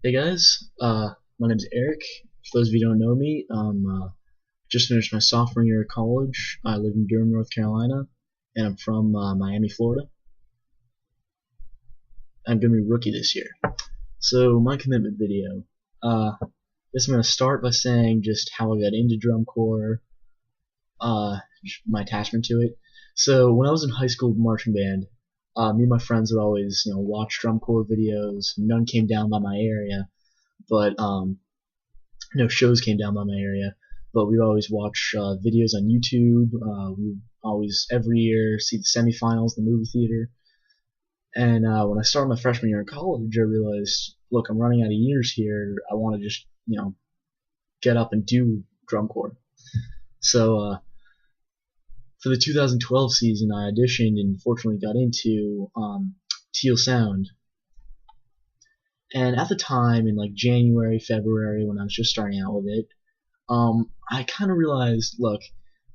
Hey guys, my name's Eric. For those of you who don't know me, just finished my sophomore year of college. I live in Durham, North Carolina, and I'm from Miami, Florida. I'm gonna be a rookie this year. So my commitment video. I guess I'm gonna start by saying just how I got into drum corps, my attachment to it. So when I was in high school marching band, me and my friends would always, watch drum corps videos. None came down by my area, but no shows came down by my area, but we'd always watch videos on YouTube. We would always, every year, see the semifinals in the movie theater. And when I started my freshman year in college, I realized, look, I'm running out of years here. I want to just, get up and do drum corps. So for the 2012 season, I auditioned and fortunately got into Teal Sound. And at the time, in like January, February, when I was just starting out with it, I kind of realized, look,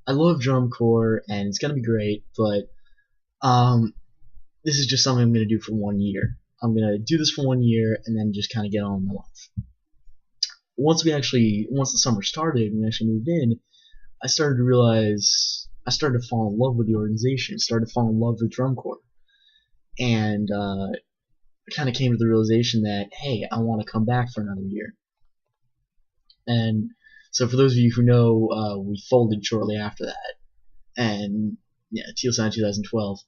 I love drum corps and it's gonna be great, but this is just something I'm gonna do for 1 year. I'm gonna do this for 1 year and then just kind of get on with my life. Once the summer started and we actually moved in, I started to fall in love with the organization, started to fall in love with drum corps, and I kind of came to the realization that, hey, I want to come back for another year. And so for those of you who know, we folded shortly after that. And yeah, Teal Sound 2012.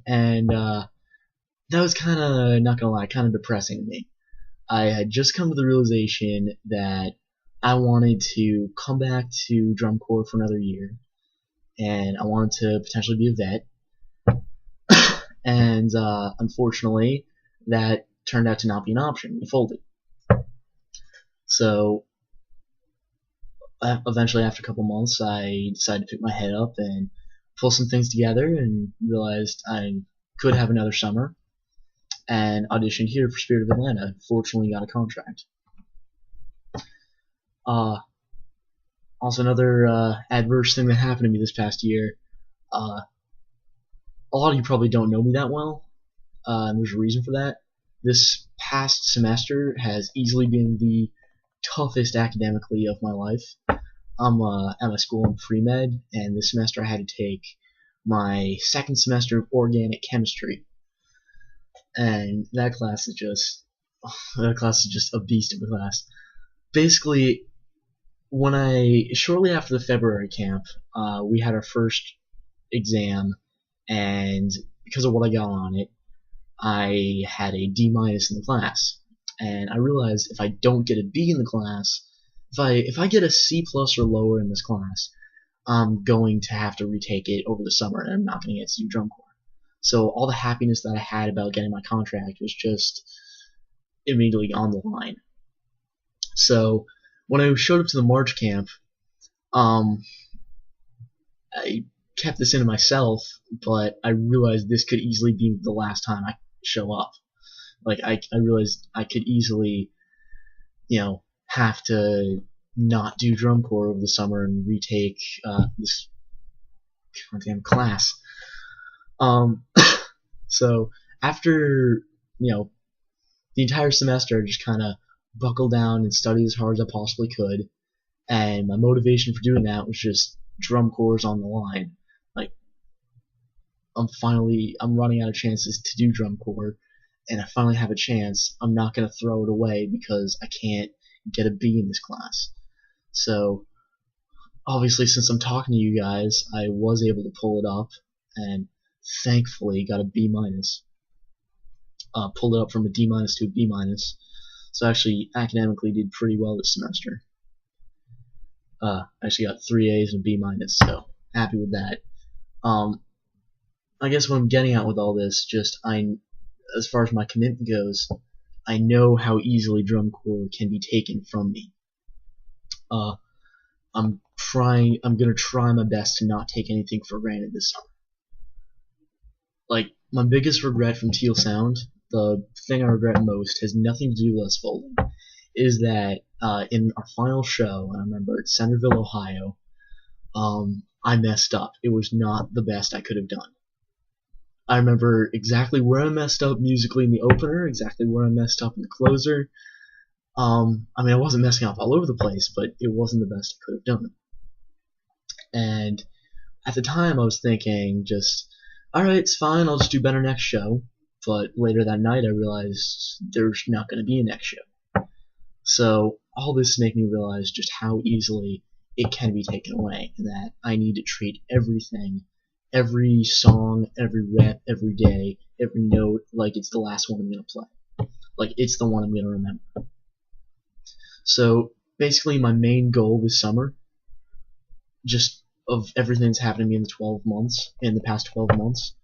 And that was kind of, not gonna lie, kind of depressing to me. I had just come to the realization that I wanted to come back to drum corps for another year, and I wanted to potentially be a vet. And unfortunately, that turned out to not be an option. We folded. So eventually, after a couple months, I decided to pick my head up and pull some things together and realized I could have another summer and auditioned here for Spirt of Atlanta. Fortunately, got a contract. Also, another adverse thing that happened to me this past year. A lot of you probably don't know me that well, and there's a reason for that. This past semester has easily been the toughest academically of my life. I'm at my school in pre-med, and this semester I had to take my second semester of organic chemistry, and that class is just a beast of a class. Basically, shortly after the February camp, we had our first exam, and because of what I got on it, I had a D- in the class. And I realized if I don't get a B in the class, if I get a C+ or lower in this class, I'm going to have to retake it over the summer, and I'm not going to get to do drum corps. So all the happiness that I had about getting my contract was just immediately on the line. So when I showed up to the March camp, I kept this into myself, but I realized this could easily be the last time I show up. Like, I realized I could easily, have to not do drum corps over the summer and retake this goddamn class. So after, the entire semester, I just kind of buckled down and studied as hard as I possibly could, and my motivation for doing that was just drum corps on the line. Like, I'm running out of chances to do drum corps, and I finally have a chance. I'm not going to throw it away because I can't get a B in this class. So obviously, since I'm talking to you guys, I was able to pull it up, and thankfully got a B-. Pulled it up from a D- to a B-. So actually academically did pretty well this semester. I actually got 3 A's and a B-, so happy with that. I guess what I'm getting at with all this, as far as my commitment goes, I know how easily drum corps can be taken from me. I'm gonna try my best to not take anything for granted this summer. Like, my biggest regret from Teal Sound, the thing I regret most, has nothing to do with us folding, is that in our final show, I remember at Centerville, Ohio, I messed up. It was not the best I could have done. I remember exactly where I messed up musically in the opener, exactly where I messed up in the closer. I mean, I wasn't messing up all over the place, but it wasn't the best I could have done. And at the time, I was thinking, just, alright, it's fine, I'll just do better next show. But later that night, I realized there's not going to be a next show. So all this made me realize just how easily it can be taken away, and that I need to treat everything, every song, every rep, every day, every note, like it's the last one I'm going to play. Like it's the one I'm going to remember. So basically my main goal this summer, just of everything that's happened to me in the past 12 months,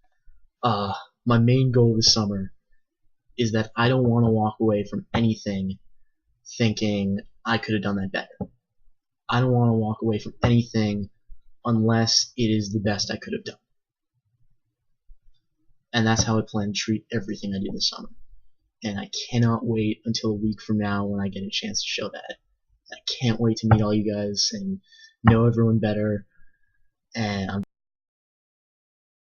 my main goal this summer is that I don't want to walk away from anything thinking I could have done that better. I don't want to walk away from anything unless it is the best I could have done. And that's how I plan to treat everything I do this summer. And I cannot wait until a week from now when I get a chance to show that. I can't wait to meet all you guys and know everyone better. And I'm